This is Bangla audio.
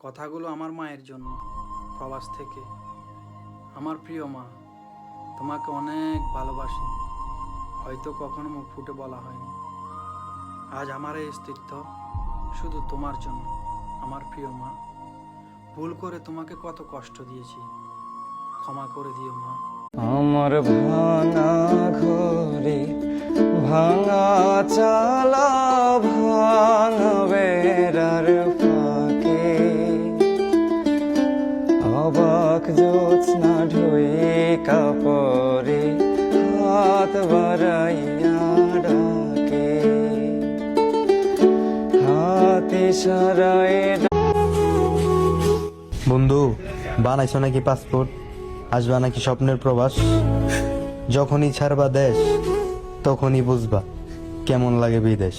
কথাগুলো আমার মায়ের জন্য, প্রবাস থেকে। আমার প্রিয় মা, তোমাকে অনেক ভালোবাসি, হয়তো কখনো মুখ ফুটে বলা হয়নি। আজ আমার এই অস্তিত্ব শুধু তোমার জন্য। আমার প্রিয় মা, ভুল করে তোমাকে কত কষ্ট দিয়েছি, ক্ষমা করে দিও মা। আমার ভাঙা ঘরে ভাঙা চালা ভাঙা বেড়ার ফাঁকে অবাক জ্যোৎস্না ঢুয়ে কাপড়ে হাত বাড়াইয়া ডাকে হাতে সারায়। বন্ধু, বানাইছো নাকি পাসপোর্ট? আসবা নাকি স্বপ্নের প্রবাস? যখনই ছাড়বা দেশ, তখনই বুঝবা কেমন লাগে বিদেশ।